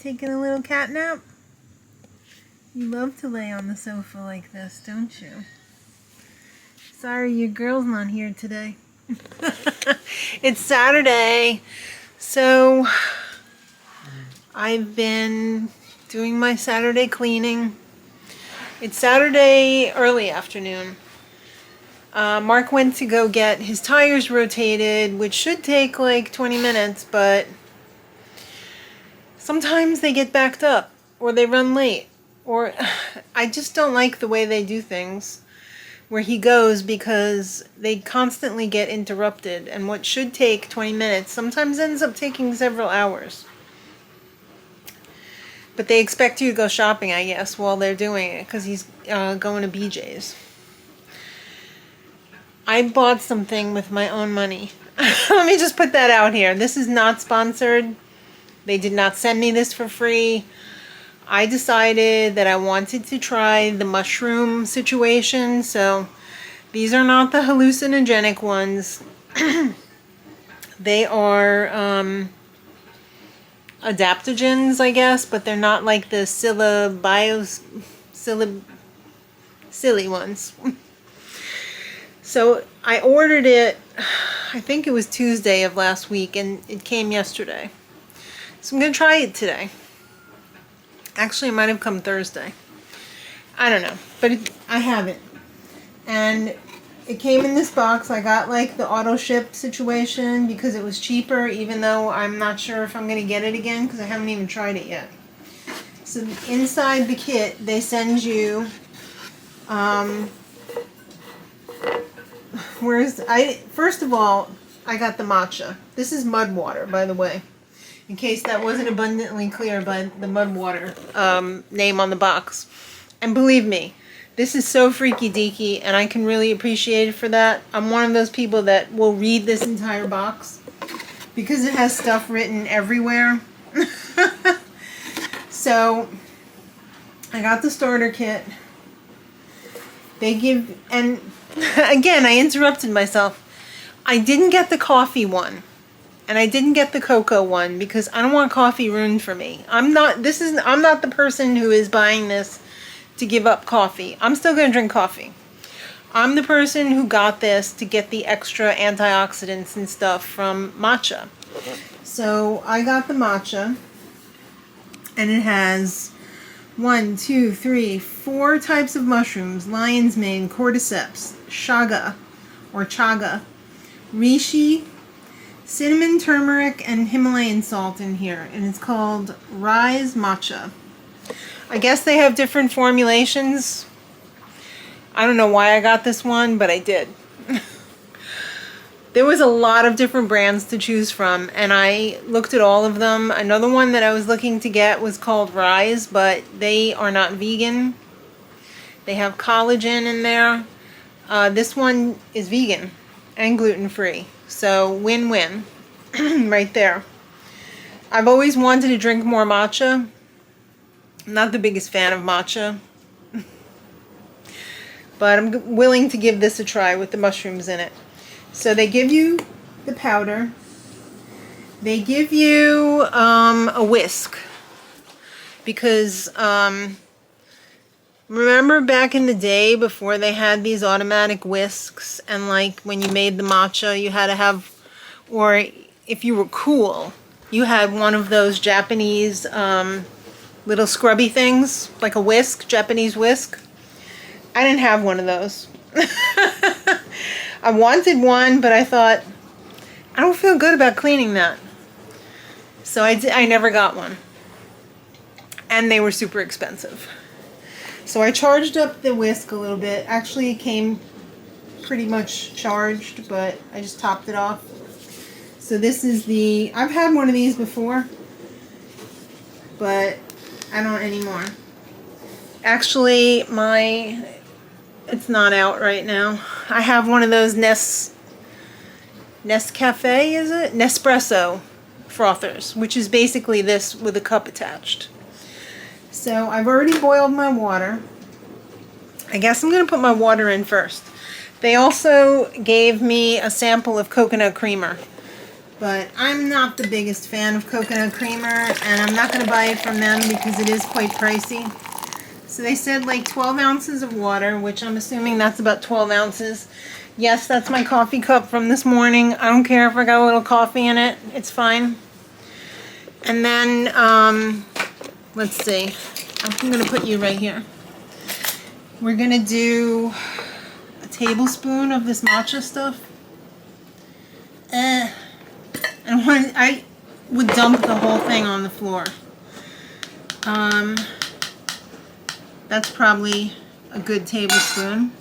Taking a little cat nap? You love to lay on the sofa like this, don't you? Sorry, your girl's not here today. It's Saturday, so I've been doing my Saturday cleaning. It's Saturday early afternoon. Mark went to go get his tires rotated, which should take like 20 minutes, but sometimes they get backed up or they run late, or I just don't like the way they do things where he goes, because they constantly get interrupted, and what should take 20 minutes sometimes ends up taking several hours. But they expect you to go shopping, I guess, while they're doing it, because he's going to BJ's. I bought something with my own money. Let me just put that out here. This is not sponsored. They did not send me this for free. I decided that I wanted to try the mushroom situation, so these are not the hallucinogenic ones. They are adaptogens, I guess, but they're not like the silly ones. So I ordered it, I think it was Tuesday of last week, and it came yesterday. So I'm going to try it today. Actually, it might have come Thursday. I don't know, but I have it. And it came in this box. I got like the auto ship situation because it was cheaper, even though I'm not sure if I'm going to get it again because I haven't even tried it yet. So inside the kit, they send you, first of all, I got the matcha. This is mud water, by the way, in case that wasn't abundantly clear by the mud water name on the box. And believe me, this is so freaky deaky, and I can really appreciate it for that. I'm one of those people that will read this entire box because it has stuff written everywhere. So I got the starter kit. They give, and again, I interrupted myself. I didn't get the coffee one. And I didn't get the cocoa one because I don't want coffee ruined for me. I'm not the person who is buying this to give up coffee. I'm still going to drink coffee. I'm the person who got this to get the extra antioxidants and stuff from matcha. So I got the matcha, and it has 4 types of mushrooms: lion's mane, cordyceps, chaga, reishi, cinnamon, turmeric, and Himalayan salt in here, and it's called Rise Matcha. I guess they have different formulations. I don't know why I got this one, but I did. There was a lot of different brands to choose from, and I looked at all of them. Another one that I was looking to get was called Rise, but they are not vegan. They have collagen in there. This one is vegan and gluten-free. So win-win right there. I've always wanted to drink more matcha. I'm not the biggest fan of matcha. But I'm willing to give this a try with the mushrooms in it. So they give you the powder. They give you a whisk. Because remember back in the day before they had these automatic whisks, and like when you made the matcha you had to have, or if you were cool, you had one of those Japanese little scrubby things, like a whisk, Japanese whisk. I didn't have one of those. I wanted one, but I thought, I don't feel good about cleaning that. So I never got one. And they were super expensive. So I charged up the whisk a little bit. Actually, it came pretty much charged, but I just topped it off. So this is I've had one of these before, but I don't anymore. Actually, it's not out right now. I have one of those Nescafe, is it? Nespresso frothers, which is basically this with a cup attached. So I've already boiled my water. I guess I'm going to put my water in first. They also gave me a sample of coconut creamer. But I'm not the biggest fan of coconut creamer, and I'm not going to buy it from them because it is quite pricey. So they said like 12 ounces of water, which I'm assuming that's about 12 ounces. Yes, that's my coffee cup from this morning. I don't care if I got a little coffee in it. It's fine. And then, let's see. I'm going to put you right here. We're going to do a tablespoon of this matcha stuff. And I would dump the whole thing on the floor. That's probably a good tablespoon.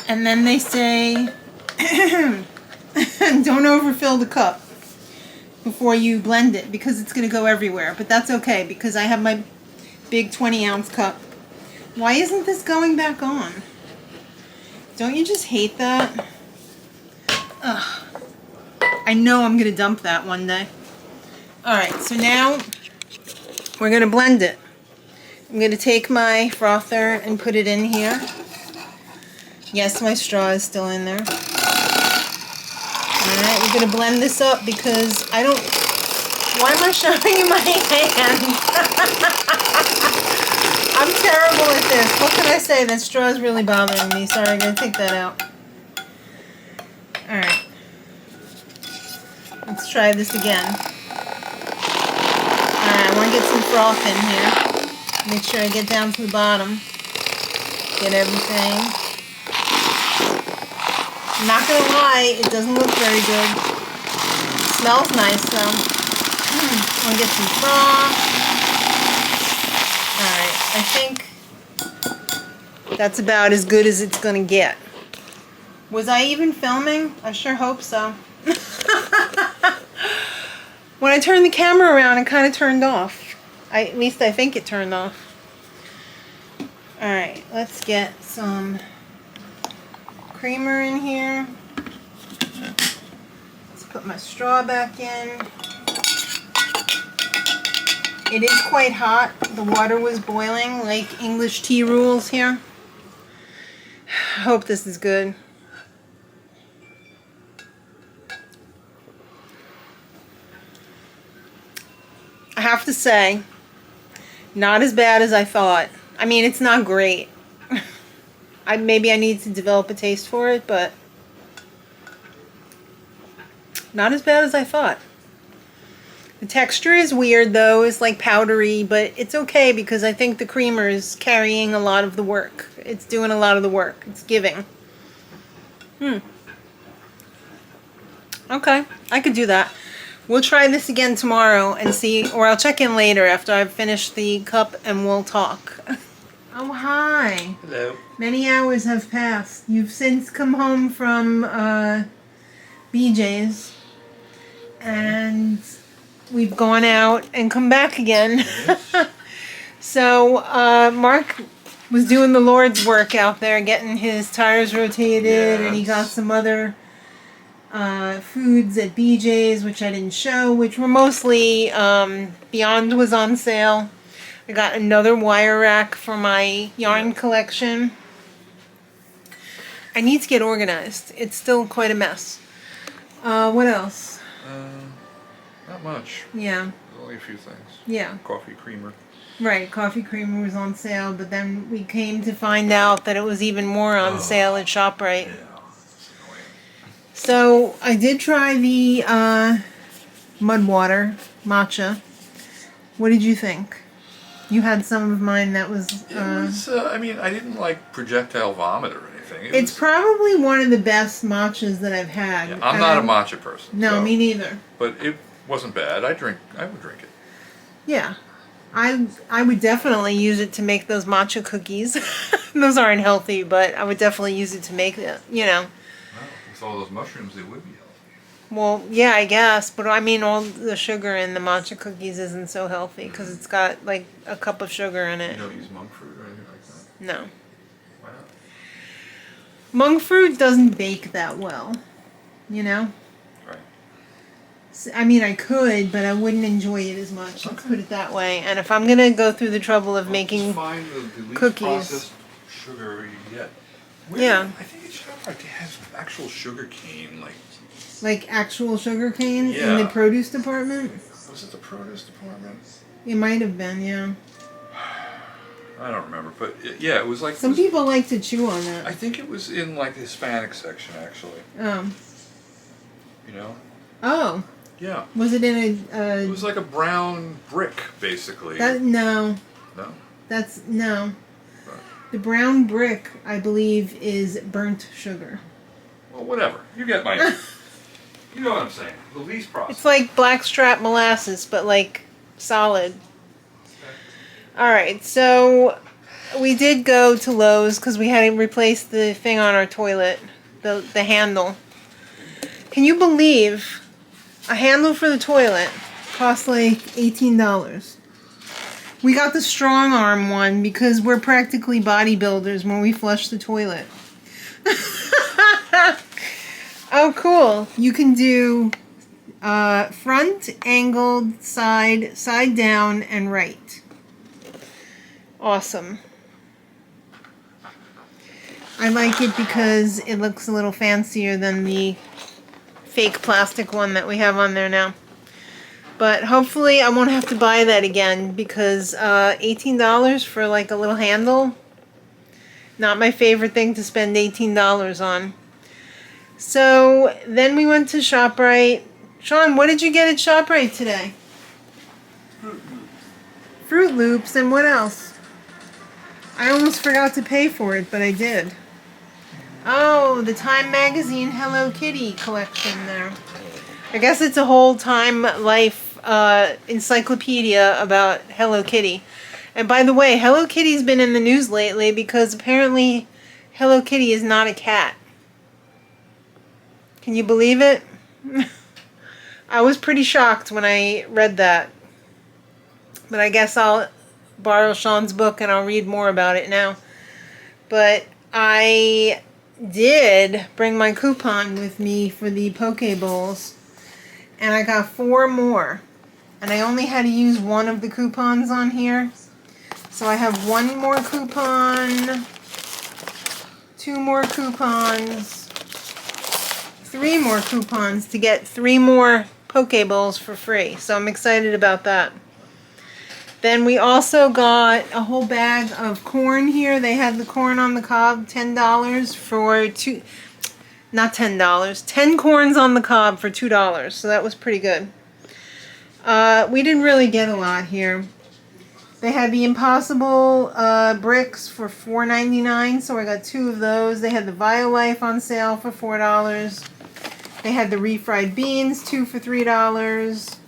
And then they say, don't overfill the cup before you blend it because it's going to go everywhere. But that's okay because I have my big 20-ounce cup. Why isn't this going back on? Don't you just hate that? Ugh. I know I'm going to dump that one day. Alright, so now we're going to blend it. I'm going to take my frother and put it in here. Yes, my straw is still in there. Alright, we're going to blend this up because I don't... Why am I showing you my hand? I'm terrible at this. What can I say? That straw is really bothering me. Sorry, I'm going to take that out. Alright. Let's try this again. Alright, I want to get some froth in here. Make sure I get down to the bottom. Get everything. I'm not going to lie, it doesn't look very good. It smells nice though. I want to get some froth. Alright, I think that's about as good as it's going to get. Was I even filming? I sure hope so. When I turned the camera around, it kind of turned off. At least I think it turned off. Alright, let's get some creamer in here. Let's put my straw back in. It is quite hot. The water was boiling like English tea rules here. I hope this is good. I have to say, not as bad as I thought. I mean, it's not great. Maybe I need to develop a taste for it, but not as bad as I thought. The texture is weird though, it's like powdery, but it's okay because I think the creamer is carrying a lot of the work. It's doing a lot of the work. It's giving. Okay, I could do that. We'll try this again tomorrow and see, or I'll check in later after I've finished the cup and we'll talk. Oh, hi. Hello. Many hours have passed. You've since come home from BJ's and we've gone out and come back again. Yes. So Mark was doing the Lord's work out there, getting his tires rotated, yes. And he got some other foods at BJ's, which I didn't show, which were mostly Beyond was on sale. I got another wire rack for my yarn collection. I need to get organized. It's still quite a mess. What else? Not much. Yeah. There's only a few things. Yeah. Coffee creamer. Right, coffee creamer was on sale, but then we came to find out that it was even more on sale at ShopRite. Yeah. That's annoying. So I did try the mud water matcha. What did you think? You had some of mine that was... It was I mean, I didn't like projectile vomit or anything. It's probably one of the best matchas that I've had. Yeah, I'm not a matcha person. No, so, me neither. But it wasn't bad. I would drink it. Yeah. I would definitely use it to make those matcha cookies. Those aren't healthy, but I would definitely use it to make it, you know. Well, with all those mushrooms, they would be healthy. Well, yeah, I guess, but I mean, all the sugar in the matcha cookies isn't so healthy because it's got like a cup of sugar in it. You don't use monk fruit or anything like that? No. Why not? Monk fruit doesn't bake that well, you know? Right. I mean, I could, but I wouldn't enjoy it as much. Let's put it that way. And if I'm going to go through the trouble of making find the least cookies, processed sugar you get. Yeah. I think it should have like has actual sugar cane like Like actual sugar cane in Yeah. the produce department? Was it the produce department? It might have been, yeah. I don't remember, but yeah, it was like Some people like to chew on that. I think it was in like the Hispanic section, actually. Oh. You know? Oh. Yeah. Was it in a... It was like a brown brick, basically. No. No? No. Right. The brown brick, I believe, is burnt sugar. Well, whatever. You get my... You know what I'm saying. The least processed. It's like blackstrap molasses, but like solid. Alright, so we did go to Lowe's because we had to replace the thing on our toilet. The handle. Can you believe a handle for the toilet costs like $18? We got the strong arm one because we're practically bodybuilders when we flush the toilet. Oh, cool. You can do front, angled, side down, and right. Awesome. I like it because it looks a little fancier than the fake plastic one that we have on there now. But hopefully I won't have to buy that again because $18 for like a little handle, not my favorite thing to spend $18 on. So then we went to ShopRite. Sean, what did you get at ShopRite today? Fruit Loops. Fruit Loops, and what else? I almost forgot to pay for it, but I did. Oh, the Time Magazine Hello Kitty collection there. I guess it's a whole Time Life encyclopedia about Hello Kitty. And by the way, Hello Kitty's been in the news lately because apparently Hello Kitty is not a cat. Can you believe it? I was pretty shocked when I read that. But I guess I'll borrow Sean's book and I'll read more about it now. But I did bring my coupon with me for the Poke Bowls. And I got 4 more. And I only had to use one of the coupons on here. So I have 1 more coupon, 2 more coupons, 3 more coupons to get 3 more Poke Bowls for free. So I'm excited about that. Then we also got a whole bag of corn here. They had the corn on the cob, $10 for 2... Not $10. 10 corns on the cob for $2. So that was pretty good. We didn't really get a lot here. They had the Impossible bricks for $4.99, so I got 2 of those. They had the Violife on sale for $4. They had the refried beans, 2 for $3.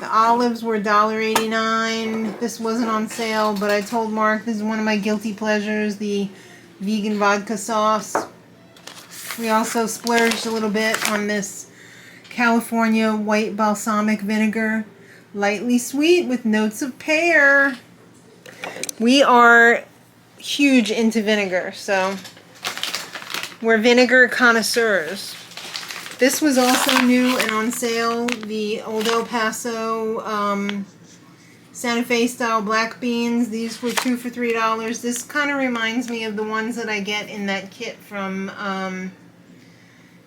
The olives were $1.89. This wasn't on sale, but I told Mark this is one of my guilty pleasures, the vegan vodka sauce. We also splurged a little bit on this California white balsamic vinegar. Lightly sweet with notes of pear. We are huge into vinegar, so we're vinegar connoisseurs. This was also new and on sale, the Old El Paso Santa Fe style black beans. These were 2 for $3. This kind of reminds me of the ones that I get in that kit from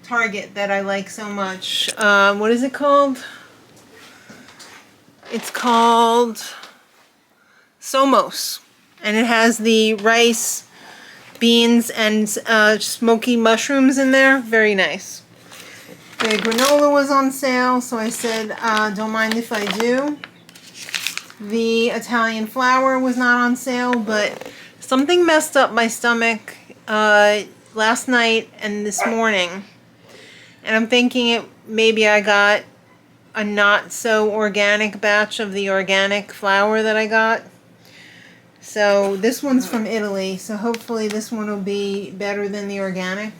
Target that I like so much. What is it called? It's called Somos. And it has the rice, beans, and smoky mushrooms in there. Very nice. The granola was on sale, so I said, don't mind if I do. The Italian flour was not on sale, but something messed up my stomach last night and this morning. And I'm thinking maybe I got a not so organic batch of the organic flour that I got. So this one's from Italy, so hopefully this one will be better than the organic.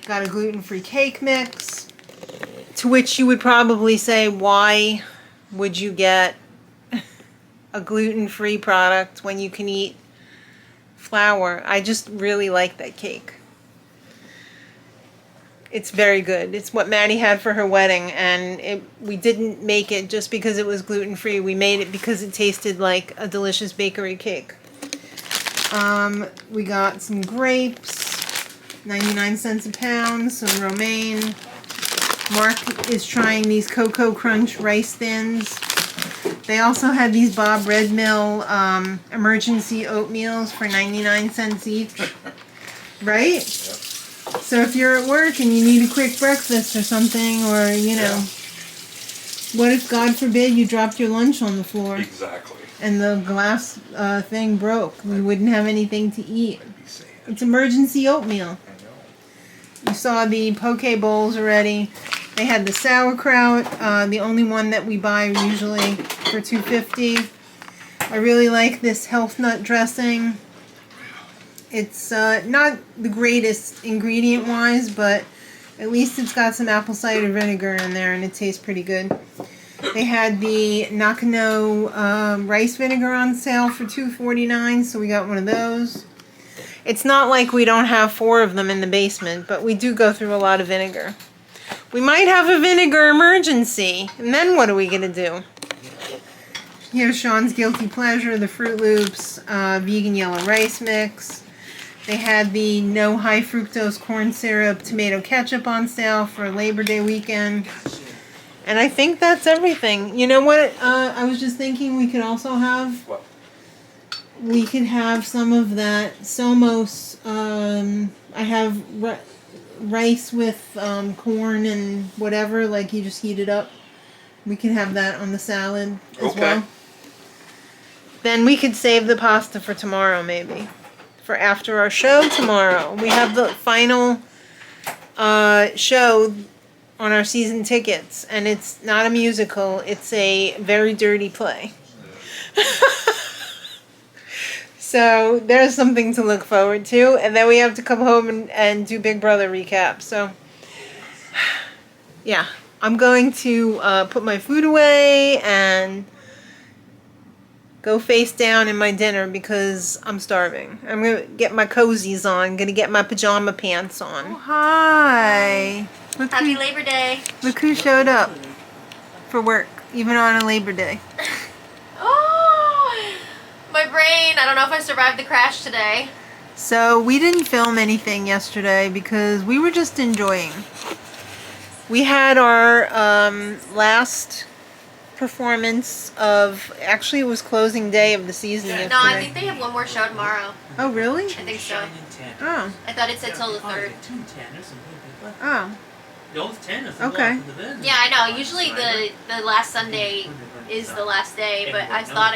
Got a gluten-free cake mix, to which you would probably say, why would you get a gluten-free product when you can eat flour? I just really like that cake. It's very good. It's what Maddie had for her wedding, and we didn't make it just because it was gluten-free. We made it because it tasted like a delicious bakery cake. We got some grapes. 99 cents a pound. Some romaine. Mark is trying these Cocoa Crunch rice thins. They also had these Bob Red Mill emergency oatmeals for 99 cents each. Right? Yep. So if you're at work and you need a quick breakfast or something, or, you know, what if, God forbid, you dropped your lunch on the floor Exactly. and the glass thing broke? You wouldn't have anything to eat. I'd be sad. It's emergency oatmeal. I know. You saw the poke bowls already. They had the sauerkraut, the only one that we buy usually for $2.50. I really like this health nut dressing. It's not the greatest ingredient wise, but at least it's got some apple cider vinegar in there and it tastes pretty good. They had the Nakano rice vinegar on sale for $2.49, so we got one of those. It's not like we don't have 4 of them in the basement, but we do go through a lot of vinegar. We might have a vinegar emergency, and then what are we going to do? Here's Sean's Guilty Pleasure, the Fruit Loops vegan yellow rice mix. They had the no high fructose corn syrup tomato ketchup on sale for Labor Day weekend. And I think that's everything. You know what I was just thinking we could also have? What? We could have some of that Somos. I have rice with corn and whatever, like you just heat it up. We could have that on the salad as well. Then we could save the pasta for tomorrow, maybe. For after our show tomorrow. We have the final show on our season tickets, and it's not a musical, it's a very dirty play. So there's something to look forward to, and then we have to come home and do Big Brother recap. So yeah, I'm going to put my food away and go face down in my dinner because I'm starving. I'm going to get my cozies on. I'm going to get my pajama pants on. Oh, hi. Look Happy who, Labor Day. look who showed up for work, even on a Labor Day. Oh, my brain. I don't know if I survived the crash today. So we didn't film anything yesterday because we were just enjoying. We had our last performance of, actually it was closing day of the season yesterday. No, I think they have one more show tomorrow. Oh, really? I think so. Oh. I thought it said till the 3rd. Oh. Okay. Yeah, I know. Usually the last Sunday is the last day, but I thought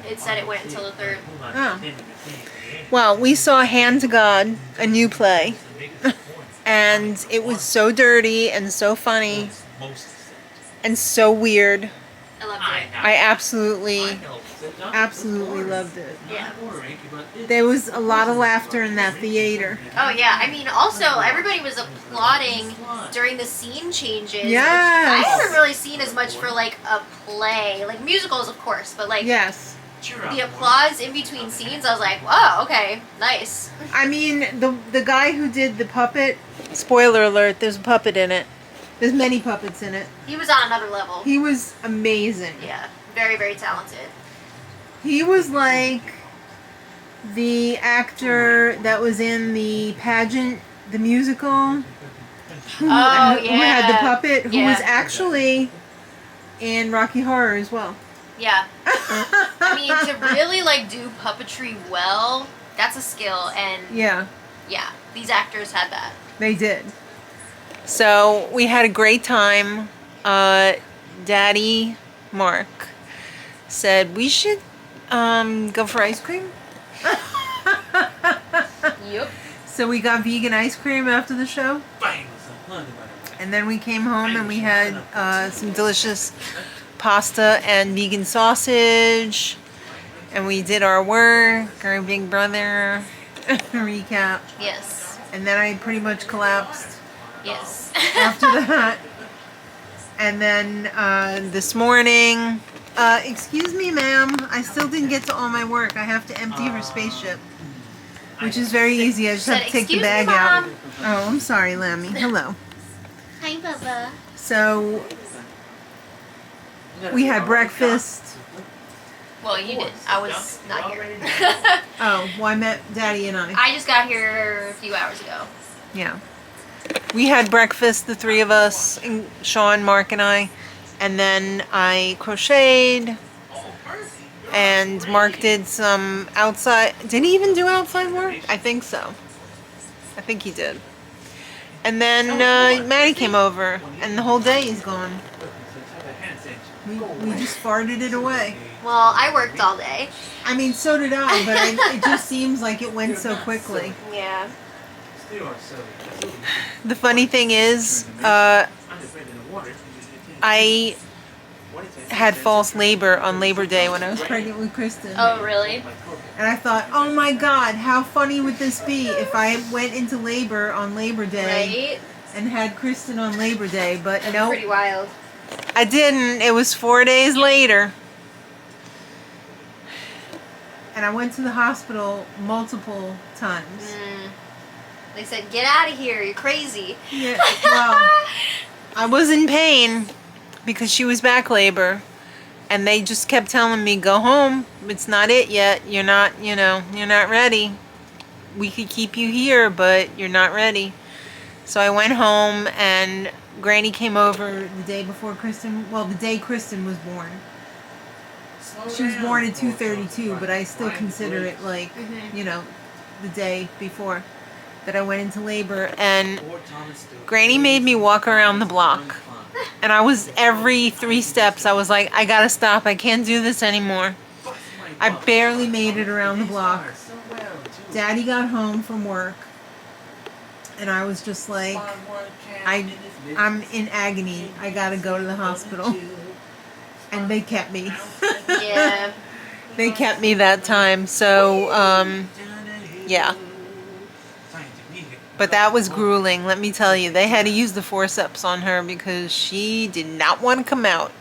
it said it went until the 3rd. Oh. Well, we saw Hand to God, a new play, and it was so dirty and so funny and so weird. I loved it. I absolutely loved it. Yeah. There was a lot of laughter in that theater. Oh yeah. I mean, also everybody was applauding during the scene changes. Yes. Which I haven't really seen as much for like a play, like musicals, of course, but like Yes. the applause in between scenes. I was like, wow, okay, nice. I mean, the guy who did the puppet, spoiler alert, there's a puppet in it. There's many puppets in it. He was on another level. He was amazing. Yeah, very, very talented. He was like the actor that was in the pageant, the musical, who had the puppet, who was actually in Rocky Horror as well. Yeah. I mean, to really like do puppetry well, that's a skill, and yeah, these actors had that. They did. So we had a great time. Daddy Mark said we should go for ice cream. Yep. So we got vegan ice cream after the show, and then we came home and we had some delicious pasta and vegan sausage, and we did our work, our Big Brother recap. Yes. And then I pretty much collapsed. Yes. After that. And then this morning, excuse me, ma'am, I still didn't get to all my work. I have to empty her spaceship, which is very easy. I just have to take the bag out. Oh, I'm sorry, Lammy. Hello. Hi, Bubba. So we had breakfast. Well, you did. I was not here. Oh, well, I met Daddy and I. I just got here a few hours ago. Yeah. We had breakfast, the three of us, and Sean, Mark, and I. And then I crocheted. And Mark did some outside. Did he even do outside work? I think so. I think he did. And then Maddie came over, and the whole day is gone. We just farted it away. Well, I worked all day. I mean, so did I, but it just seems like it went so quickly. Yeah. The funny thing is, I had false labor on Labor Day when I was pregnant with Kristen. Oh, really? And I thought, oh my God, how funny would this be if I went into labor on Labor Day Right? and had Kristen on Labor Day, but That's nope, pretty wild. I didn't. It was 4 days later. And I went to the hospital multiple times. They said, get out of here, you're crazy. Yeah, well, I was in pain because she was back labor. And they just kept telling me, go home. It's not it yet. You're not, you're not ready. We could keep you here, but you're not ready. So I went home, and Granny came over the day before Kristen, well, the day Kristen was born. She was born at 2:32, but I still consider it like, the day before that I went into labor. And Granny made me walk around the block. And I was, every 3 steps, I was like, I gotta stop. I can't do this anymore. I barely made it around the block. Daddy got home from work. And I was just like, I'm in agony. I gotta go to the hospital. And they kept me. Yeah. They kept me that time. So, yeah. But that was grueling, let me tell you. They had to use the forceps on her because she did not want to come out.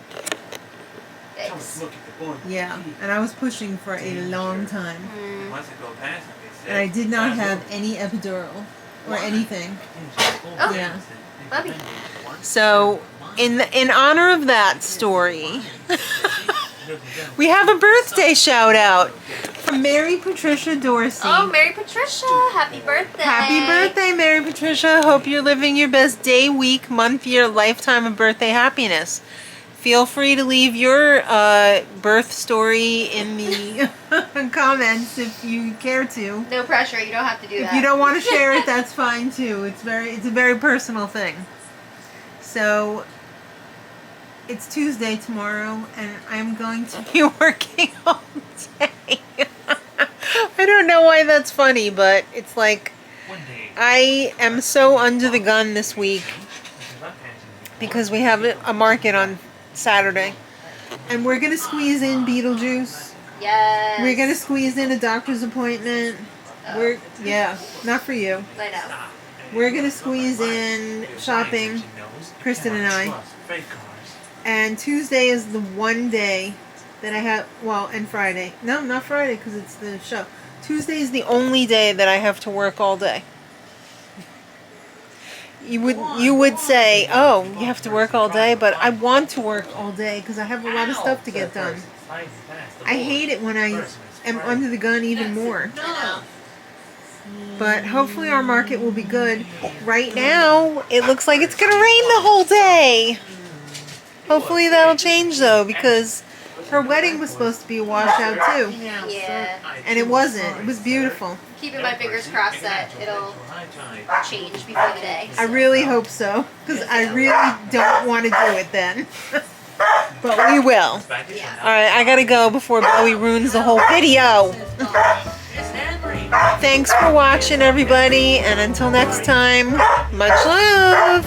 Thanks. Yeah, and I was pushing for a long time. And I did not have any epidural or anything. Oh, Yeah. Bubby. So, in honor of that story, we have a birthday shout out from Mary Patricia Dorsey. Oh, Mary Patricia, happy birthday. Happy birthday, Mary Patricia. Hope you're living your best day, week, month, year, lifetime of birthday happiness. Feel free to leave your birth story in the comments if you care to. No pressure, you don't have to do that. If you don't want to share it, that's fine too. It's a very personal thing. So, it's Tuesday tomorrow, and I'm going to be working all day. I don't know why that's funny, but it's like I am so under the gun this week because we have a market on Saturday, and we're gonna squeeze in Beetlejuice. Yes. We're gonna squeeze in a doctor's appointment. Not for you. I know. We're gonna squeeze in shopping, Kristen and I. And Tuesday is the one day that I have, and Friday. No, not Friday because it's the show. Tuesday is the only day that I have to work all day. You would say, oh, you have to work all day, but I want to work all day because I have a lot of stuff to get done. I hate it when I am under the gun even more. But hopefully our market will be good. Right now, it looks like it's going to rain the whole day. Hopefully that'll change though, because her wedding was supposed to be a washout too. Yeah. And it wasn't. It was beautiful. Keeping my fingers crossed that it'll change before the day. I really hope so, because I really don't want to do it then. But we will. Yeah. Alright, I gotta go before Bowie ruins the whole video. Thanks for watching, everybody, and until next time, much love!